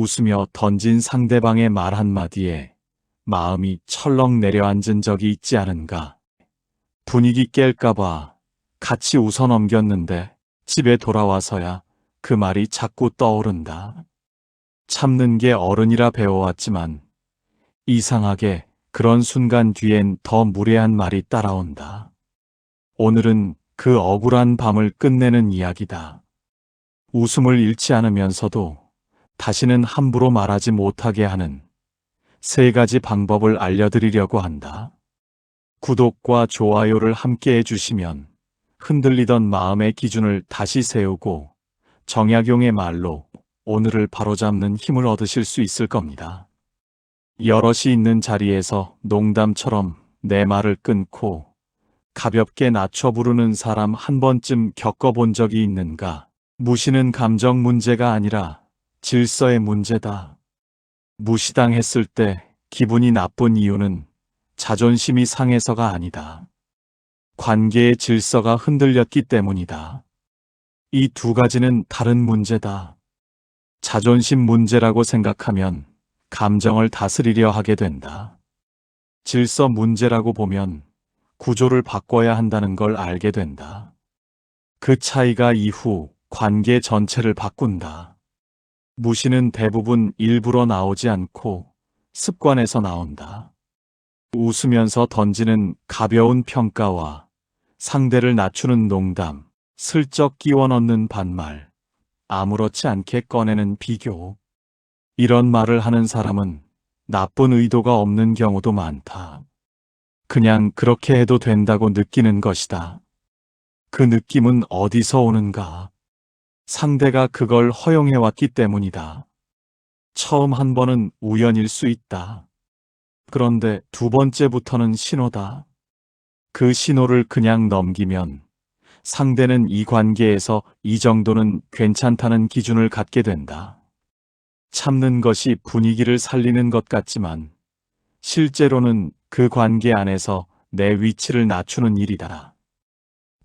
웃으며 던진 상대방의 말 한마디에 마음이 철렁 내려앉은 적이 있지 않은가. 분위기 깰까봐 같이 웃어 넘겼는데 집에 돌아와서야 그 말이 자꾸 떠오른다. 참는 게 어른이라 배워왔지만 이상하게 그런 순간 뒤엔 더 무례한 말이 따라온다. 오늘은 그 억울한 밤을 끝내는 이야기다. 웃음을 잃지 않으면서도 다시는 함부로 말하지 못하게 하는 3가지 방법을 알려드리려고 한다. 구독과 좋아요를 함께 해주시면 흔들리던 마음의 기준을 다시 세우고 정약용의 말로 오늘을 바로잡는 힘을 얻으실 수 있을 겁니다. 여럿이 있는 자리에서 농담처럼 내 말을 끊고 가볍게 낮춰 부르는 사람 한 번쯤 겪어본 적이 있는가? 무시는 감정 문제가 아니라 질서의 문제다. 무시당했을 때 기분이 나쁜 이유는 자존심이 상해서가 아니다. 관계의 질서가 흔들렸기 때문이다. 이 2가지는 다른 문제다. 자존심 문제라고 생각하면 감정을 다스리려 하게 된다. 질서 문제라고 보면 구조를 바꿔야 한다는 걸 알게 된다. 그 차이가 이후 관계 전체를 바꾼다. 무시는 대부분 일부러 나오지 않고 습관에서 나온다. 웃으면서 던지는 가벼운 평가와 상대를 낮추는 농담, 슬쩍 끼워 넣는 반말, 아무렇지 않게 꺼내는 비교. 이런 말을 하는 사람은 나쁜 의도가 없는 경우도 많다. 그냥 그렇게 해도 된다고 느끼는 것이다. 그 느낌은 어디서 오는가? 상대가 그걸 허용해왔기 때문이다. 처음 한 번은 우연일 수 있다. 그런데 2번째부터는 신호다. 그 신호를 그냥 넘기면 상대는 이 관계에서 이 정도는 괜찮다는 기준을 갖게 된다. 참는 것이 분위기를 살리는 것 같지만 실제로는 그 관계 안에서 내 위치를 낮추는 일이다.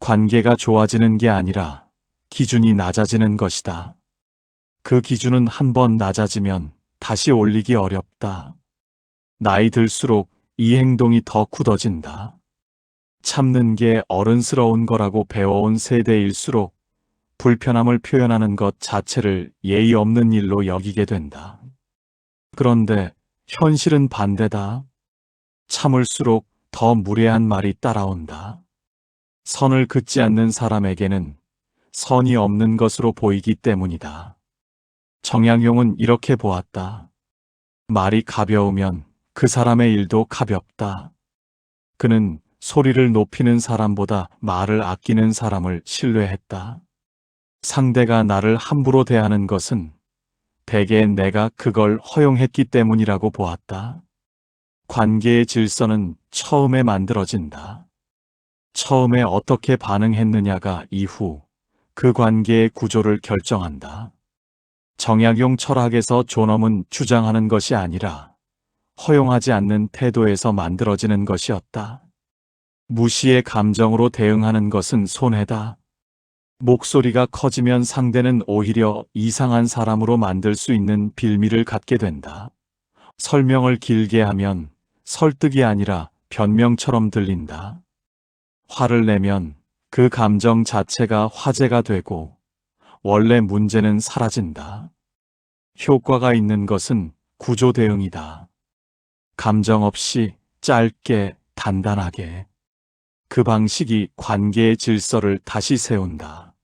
관계가 좋아지는 게 아니라 기준이 낮아지는 것이다. 그 기준은 한 번 낮아지면 다시 올리기 어렵다. 나이 들수록 이 행동이 더 굳어진다. 참는 게 어른스러운 거라고 배워온 세대일수록 불편함을 표현하는 것 자체를 예의 없는 일로 여기게 된다. 그런데 현실은 반대다. 참을수록 더 무례한 말이 따라온다. 선을 긋지 않는 사람에게는 선이 없는 것으로 보이기 때문이다. 정약용은 이렇게 보았다. 말이 가벼우면 그 사람의 일도 가볍다. 그는 소리를 높이는 사람보다 말을 아끼는 사람을 신뢰했다. 상대가 나를 함부로 대하는 것은 대개 내가 그걸 허용했기 때문이라고 보았다. 관계의 질서는 처음에 만들어진다. 처음에 어떻게 반응했느냐가 이후 그 관계의 구조를 결정한다. 정약용 철학에서 존엄은 주장하는 것이 아니라 허용하지 않는 태도에서 만들어지는 것이었다. 무시의 감정으로 대응하는 것은 손해다. 목소리가 커지면 상대는 오히려 이상한 사람으로 만들 수 있는 빌미를 갖게 된다. 설명을 길게 하면 설득이 아니라 변명처럼 들린다. 화를 내면 그 감정 자체가 화제가 되고 원래 문제는 사라진다. 효과가 있는 것은 구조 대응이다. 감정 없이 짧게 단단하게. 그 방식이 관계의 질서를 다시 세운다.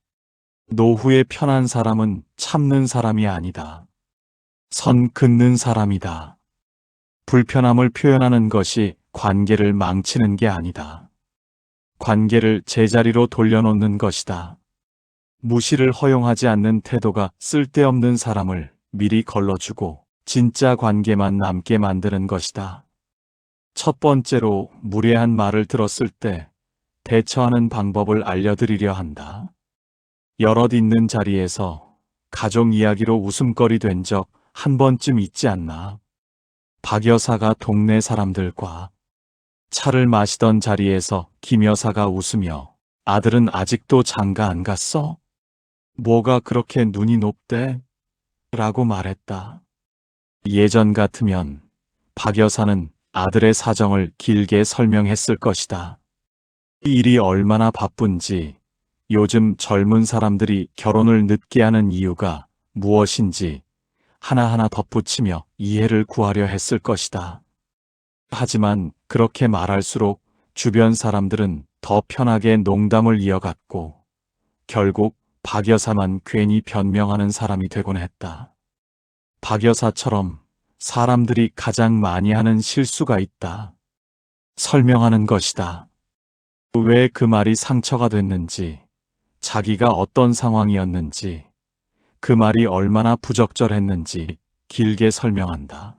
노후에 편한 사람은 참는 사람이 아니다. 선 긋는 사람이다. 불편함을 표현하는 것이 관계를 망치는 게 아니다. 관계를 제자리로 돌려놓는 것이다. 무시를 허용하지 않는 태도가 쓸데없는 사람을 미리 걸러주고 진짜 관계만 남게 만드는 것이다. 첫 번째로 무례한 말을 들었을 때 대처하는 방법을 알려드리려 한다. 여럿 있는 자리에서 가족 이야기로 웃음거리 된 적 한 번쯤 있지 않나? 박 여사가 동네 사람들과 차를 마시던 자리에서 김 여사가 웃으며 아들은 아직도 장가 안 갔어? 뭐가 그렇게 눈이 높대? 라고 말했다. 예전 같으면 박 여사는 아들의 사정을 길게 설명했을 것이다. 일이 얼마나 바쁜지, 요즘 젊은 사람들이 결혼을 늦게 하는 이유가 무엇인지 하나하나 덧붙이며 이해를 구하려 했을 것이다. 하지만 그렇게 말할수록 주변 사람들은 더 편하게 농담을 이어갔고 결국 박 여사만 괜히 변명하는 사람이 되곤 했다. 박 여사처럼 사람들이 가장 많이 하는 실수가 있다. 설명하는 것이다. 왜 그 말이 상처가 됐는지, 자기가 어떤 상황이었는지, 그 말이 얼마나 부적절했는지 길게 설명한다.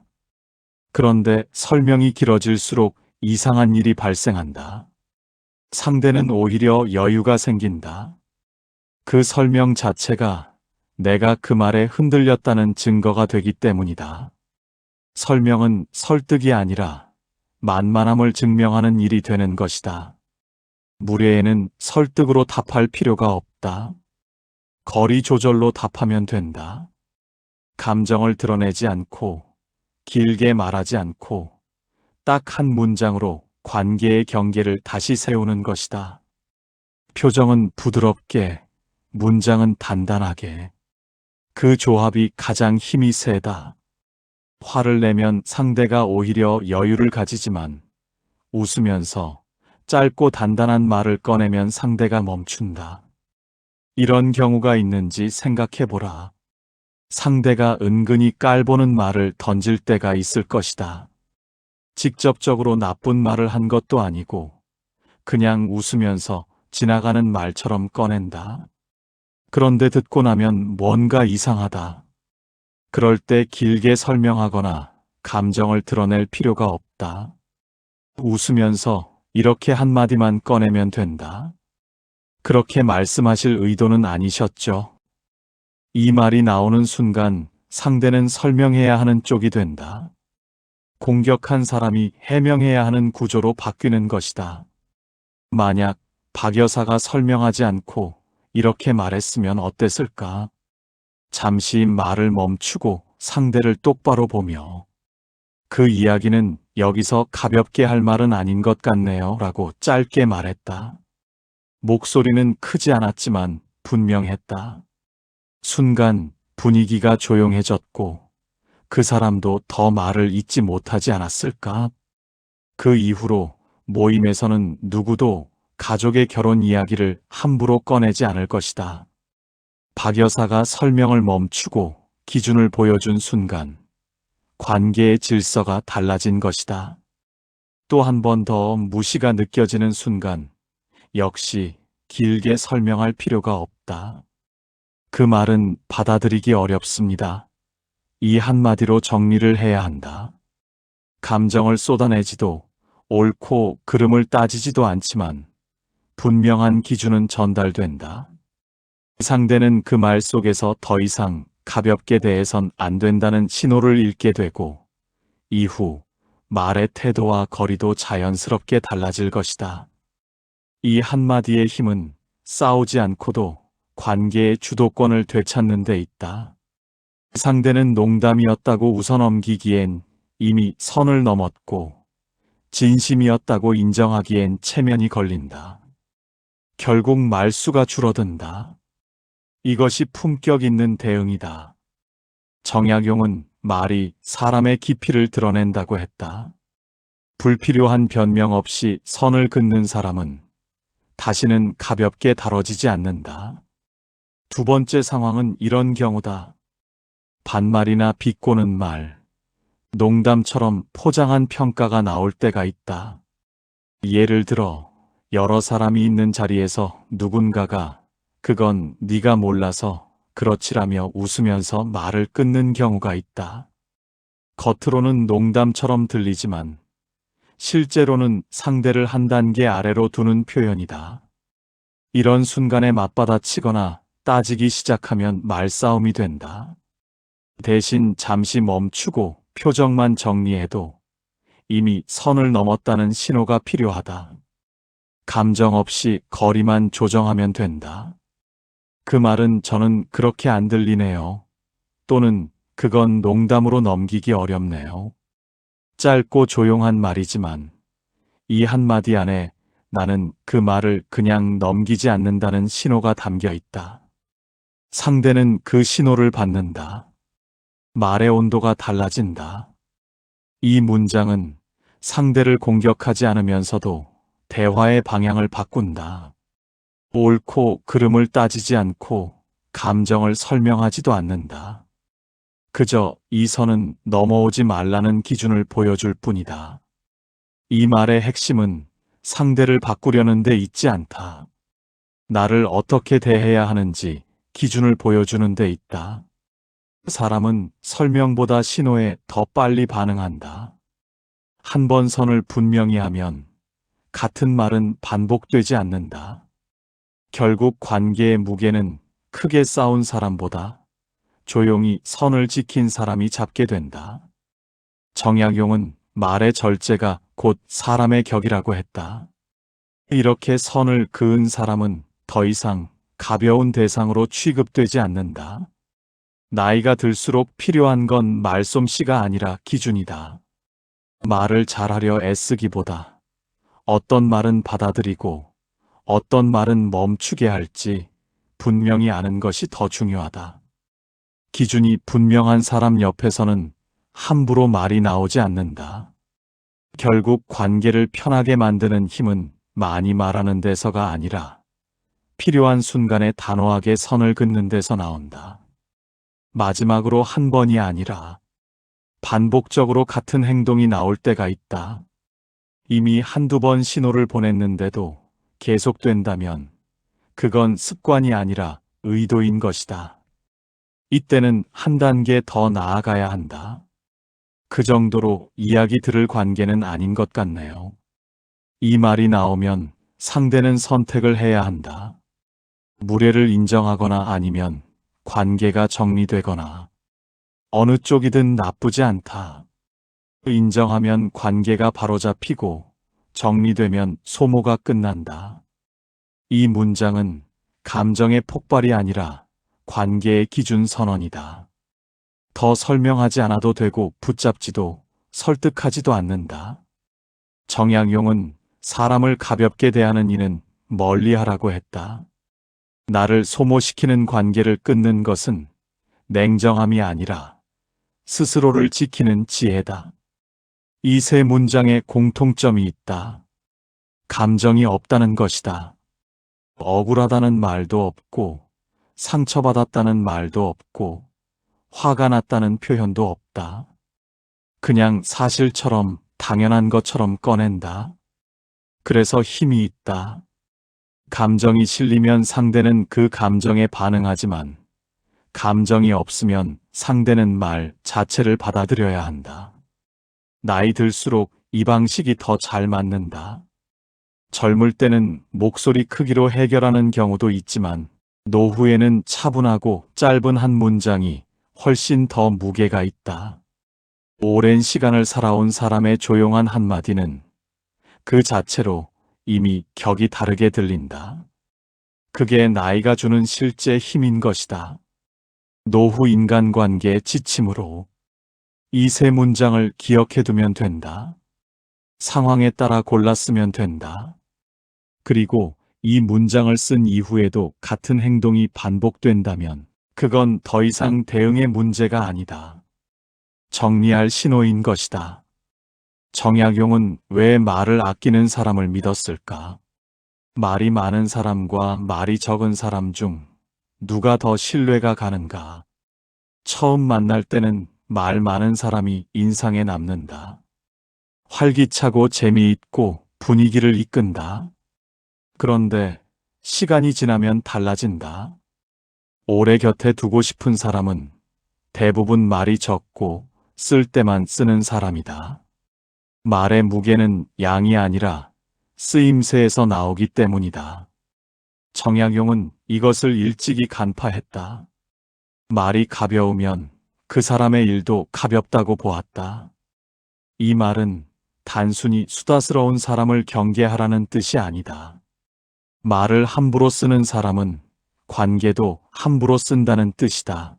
그런데 설명이 길어질수록 이상한 일이 발생한다. 상대는 오히려 여유가 생긴다. 그 설명 자체가 내가 그 말에 흔들렸다는 증거가 되기 때문이다. 설명은 설득이 아니라 만만함을 증명하는 일이 되는 것이다. 무례에는 설득으로 답할 필요가 없다. 거리 조절로 답하면 된다. 감정을 드러내지 않고, 길게 말하지 않고, 딱 한 문장으로 관계의 경계를 다시 세우는 것이다. 표정은 부드럽게, 문장은 단단하게. 그 조합이 가장 힘이 세다. 화를 내면 상대가 오히려 여유를 가지지만 웃으면서 짧고 단단한 말을 꺼내면 상대가 멈춘다. 이런 경우가 있는지 생각해보라. 상대가 은근히 깔보는 말을 던질 때가 있을 것이다. 직접적으로 나쁜 말을 한 것도 아니고 그냥 웃으면서 지나가는 말처럼 꺼낸다. 그런데 듣고 나면 뭔가 이상하다. 그럴 때 길게 설명하거나 감정을 드러낼 필요가 없다. 웃으면서 이렇게 한마디만 꺼내면 된다. 그렇게 말씀하실 의도는 아니셨죠? 이 말이 나오는 순간 상대는 설명해야 하는 쪽이 된다. 공격한 사람이 해명해야 하는 구조로 바뀌는 것이다. 만약 박 여사가 설명하지 않고 이렇게 말했으면 어땠을까? 잠시 말을 멈추고 상대를 똑바로 보며 그 이야기는 여기서 가볍게 할 말은 아닌 것 같네요 라고 짧게 말했다. 목소리는 크지 않았지만 분명했다. 순간 분위기가 조용해졌고 그 사람도 더 말을 잇지 못하지 않았을까? 그 이후로 모임에서는 누구도 가족의 결혼 이야기를 함부로 꺼내지 않을 것이다. 박 여사가 설명을 멈추고 기준을 보여준 순간 관계의 질서가 달라진 것이다. 또 한 번 더 무시가 느껴지는 순간 역시 길게 설명할 필요가 없다. 그 말은 받아들이기 어렵습니다. 이 한마디로 정리를 해야 한다. 감정을 쏟아내지도 옳고 그름을 따지지도 않지만 분명한 기준은 전달된다. 상대는 그 말 속에서 더 이상 가볍게 대해선 안 된다는 신호를 읽게 되고 이후 말의 태도와 거리도 자연스럽게 달라질 것이다. 이 한마디의 힘은 싸우지 않고도 관계의 주도권을 되찾는 데 있다. 상대는 농담이었다고 웃어넘기기엔 이미 선을 넘었고 진심이었다고 인정하기엔 체면이 걸린다. 결국 말수가 줄어든다. 이것이 품격 있는 대응이다. 정약용은 말이 사람의 깊이를 드러낸다고 했다. 불필요한 변명 없이 선을 긋는 사람은 다시는 가볍게 다뤄지지 않는다. 두 번째 상황은 이런 경우다. 반말이나 비꼬는 말, 농담처럼 포장한 평가가 나올 때가 있다. 예를 들어 여러 사람이 있는 자리에서 누군가가 그건 네가 몰라서 그렇지라며 웃으면서 말을 끊는 경우가 있다. 겉으로는 농담처럼 들리지만 실제로는 상대를 한 단계 아래로 두는 표현이다. 이런 순간에 맞받아치거나 따지기 시작하면 말싸움이 된다. 대신 잠시 멈추고 표정만 정리해도 이미 선을 넘었다는 신호가 필요하다. 감정 없이 거리만 조정하면 된다. 그 말은 저는 그렇게 안 들리네요. 또는 그건 농담으로 넘기기 어렵네요. 짧고 조용한 말이지만 이 한마디 안에 나는 그 말을 그냥 넘기지 않는다는 신호가 담겨 있다. 상대는 그 신호를 받는다. 말의 온도가 달라진다. 이 문장은 상대를 공격하지 않으면서도 대화의 방향을 바꾼다. 옳고 그름을 따지지 않고 감정을 설명하지도 않는다. 그저 이 선은 넘어오지 말라는 기준을 보여줄 뿐이다. 이 말의 핵심은 상대를 바꾸려는 데 있지 않다. 나를 어떻게 대해야 하는지 기준을 보여주는 데 있다. 사람은 설명보다 신호에 더 빨리 반응한다. 한 번 선을 분명히 하면 같은 말은 반복되지 않는다. 결국 관계의 무게는 크게 싸운 사람보다 조용히 선을 지킨 사람이 잡게 된다. 정약용은 말의 절제가 곧 사람의 격이라고 했다. 이렇게 선을 그은 사람은 더 이상 가벼운 대상으로 취급되지 않는다. 나이가 들수록 필요한 건 말솜씨가 아니라 기준이다. 말을 잘하려 애쓰기보다 어떤 말은 받아들이고 어떤 말은 멈추게 할지 분명히 아는 것이 더 중요하다. 기준이 분명한 사람 옆에서는 함부로 말이 나오지 않는다. 결국 관계를 편하게 만드는 힘은 많이 말하는 데서가 아니라 필요한 순간에 단호하게 선을 긋는 데서 나온다. 마지막으로 한 번이 아니라 반복적으로 같은 행동이 나올 때가 있다. 이미 한두 번 신호를 보냈는데도 계속된다면 그건 습관이 아니라 의도인 것이다. 이때는 한 단계 더 나아가야 한다. 그 정도로 이야기 들을 관계는 아닌 것 같네요. 이 말이 나오면 상대는 선택을 해야 한다. 무례를 인정하거나 아니면 관계가 정리되거나 어느 쪽이든 나쁘지 않다. 인정하면 관계가 바로잡히고 정리되면 소모가 끝난다. 이 문장은 감정의 폭발이 아니라 관계의 기준 선언이다. 더 설명하지 않아도 되고 붙잡지도 설득하지도 않는다. 정약용은 사람을 가볍게 대하는 이는 멀리하라고 했다. 나를 소모시키는 관계를 끊는 것은 냉정함이 아니라 스스로를 지키는 지혜다. 이 세 문장에 공통점이 있다. 감정이 없다는 것이다. 억울하다는 말도 없고 상처받았다는 말도 없고 화가 났다는 표현도 없다. 그냥 사실처럼 당연한 것처럼 꺼낸다. 그래서 힘이 있다. 감정이 실리면 상대는 그 감정에 반응하지만 감정이 없으면 상대는 말 자체를 받아들여야 한다. 나이 들수록 이 방식이 더 잘 맞는다. 젊을 때는 목소리 크기로 해결하는 경우도 있지만 노후에는 차분하고 짧은 한 문장이 훨씬 더 무게가 있다. 오랜 시간을 살아온 사람의 조용한 한마디는 그 자체로 이미 격이 다르게 들린다. 그게 나이가 주는 실제 힘인 것이다. 노후 인간관계의 지침으로 이 세 문장을 기억해두면 된다. 상황에 따라 골라 쓰면 된다. 그리고 이 문장을 쓴 이후에도 같은 행동이 반복된다면 그건 더 이상 대응의 문제가 아니다. 정리할 신호인 것이다. 정약용은 왜 말을 아끼는 사람을 믿었을까? 말이 많은 사람과 말이 적은 사람 중 누가 더 신뢰가 가는가? 처음 만날 때는 말 많은 사람이 인상에 남는다. 활기차고 재미있고 분위기를 이끈다. 그런데 시간이 지나면 달라진다. 오래 곁에 두고 싶은 사람은 대부분 말이 적고 쓸 때만 쓰는 사람이다. 말의 무게는 양이 아니라 쓰임새에서 나오기 때문이다. 정약용은 이것을 일찍이 간파했다. 말이 가벼우면 그 사람의 일도 가볍다고 보았다. 이 말은 단순히 수다스러운 사람을 경계하라는 뜻이 아니다. 말을 함부로 쓰는 사람은 관계도 함부로 쓴다는 뜻이다.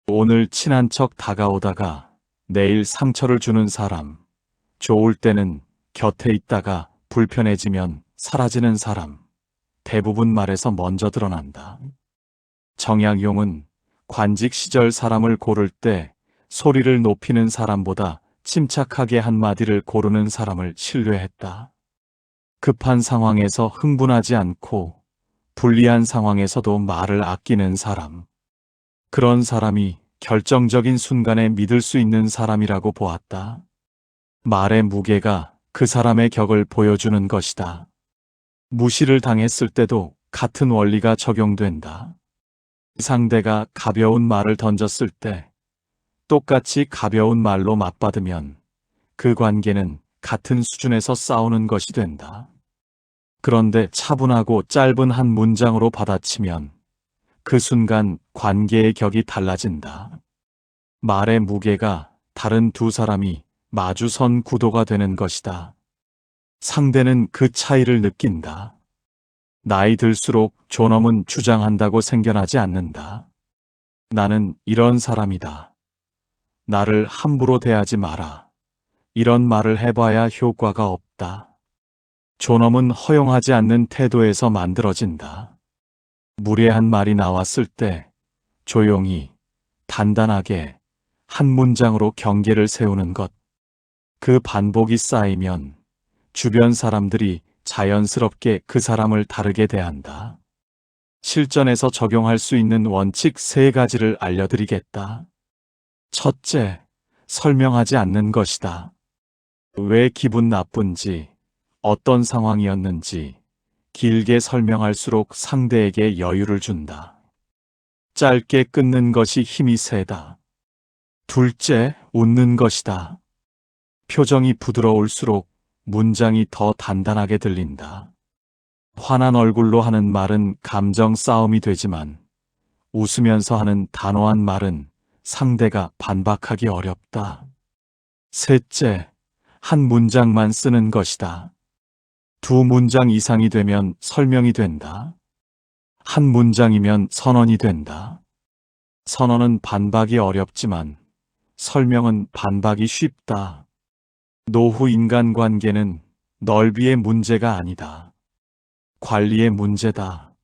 오늘 친한 척 다가오다가 내일 상처를 주는 사람, 좋을 때는 곁에 있다가 불편해지면 사라지는 사람, 대부분 말에서 먼저 드러난다. 정약용은 관직 시절 사람을 고를 때 소리를 높이는 사람보다 침착하게 한마디를 고르는 사람을 신뢰했다. 급한 상황에서 흥분하지 않고 불리한 상황에서도 말을 아끼는 사람. 그런 사람이 결정적인 순간에 믿을 수 있는 사람이라고 보았다. 말의 무게가 그 사람의 격을 보여주는 것이다. 무시를 당했을 때도 같은 원리가 적용된다. 상대가 가벼운 말을 던졌을 때 똑같이 가벼운 말로 맞받으면 그 관계는 같은 수준에서 싸우는 것이 된다. 그런데 차분하고 짧은 한 문장으로 받아치면 그 순간 관계의 격이 달라진다. 말의 무게가 다른 두 사람이 마주선 구도가 되는 것이다. 상대는 그 차이를 느낀다. 나이 들수록 존엄은 주장한다고 생겨나지 않는다. 나는 이런 사람이다. 나를 함부로 대하지 마라. 이런 말을 해봐야 효과가 없다. 존엄은 허용하지 않는 태도에서 만들어진다. 무례한 말이 나왔을 때 조용히, 단단하게 한 문장으로 경계를 세우는 것. 그 반복이 쌓이면 주변 사람들이 자연스럽게 그 사람을 다르게 대한다. 실전에서 적용할 수 있는 원칙 3가지를 알려드리겠다. 첫째, 설명하지 않는 것이다. 왜 기분 나쁜지, 어떤 상황이었는지 길게 설명할수록 상대에게 여유를 준다. 짧게 끊는 것이 힘이 세다. 둘째, 웃는 것이다. 표정이 부드러울수록 문장이 더 단단하게 들린다. 환한 얼굴로 하는 말은 감정 싸움이 되지만 웃으면서 하는 단호한 말은 상대가 반박하기 어렵다. 셋째, 한 문장만 쓰는 것이다. 2문장 이상이 되면 설명이 된다. 한 문장이면 선언이 된다. 선언은 반박이 어렵지만 설명은 반박이 쉽다. 노후 인간관계는 넓이의 문제가 아니다. 관리의 문제다.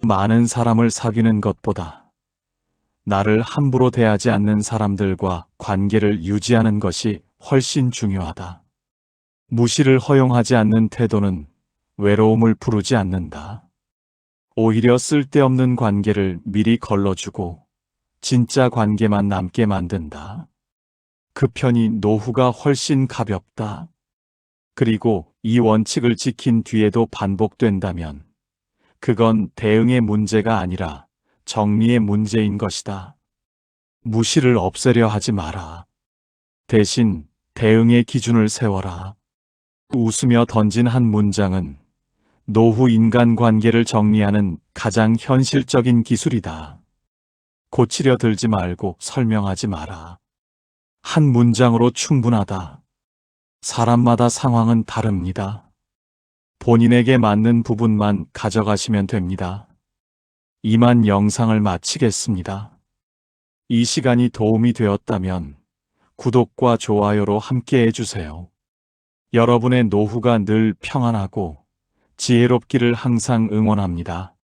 많은 사람을 사귀는 것보다 나를 함부로 대하지 않는 사람들과 관계를 유지하는 것이 훨씬 중요하다. 무시를 허용하지 않는 태도는 외로움을 부르지 않는다. 오히려 쓸데없는 관계를 미리 걸러주고 진짜 관계만 남게 만든다. 그 편이 노후가 훨씬 가볍다. 그리고 이 원칙을 지킨 뒤에도 반복된다면 그건 대응의 문제가 아니라 정리의 문제인 것이다. 무시를 없애려 하지 마라. 대신 대응의 기준을 세워라. 웃으며 던진 한 문장은 노후 인간관계를 정리하는 가장 현실적인 기술이다. 고치려 들지 말고 설명하지 마라. 한 문장으로 충분하다. 사람마다 상황은 다릅니다. 본인에게 맞는 부분만 가져가시면 됩니다. 이만 영상을 마치겠습니다. 이 시간이 도움이 되었다면 구독과 좋아요로 함께 해주세요. 여러분의 노후가 늘 평안하고 지혜롭기를 항상 응원합니다.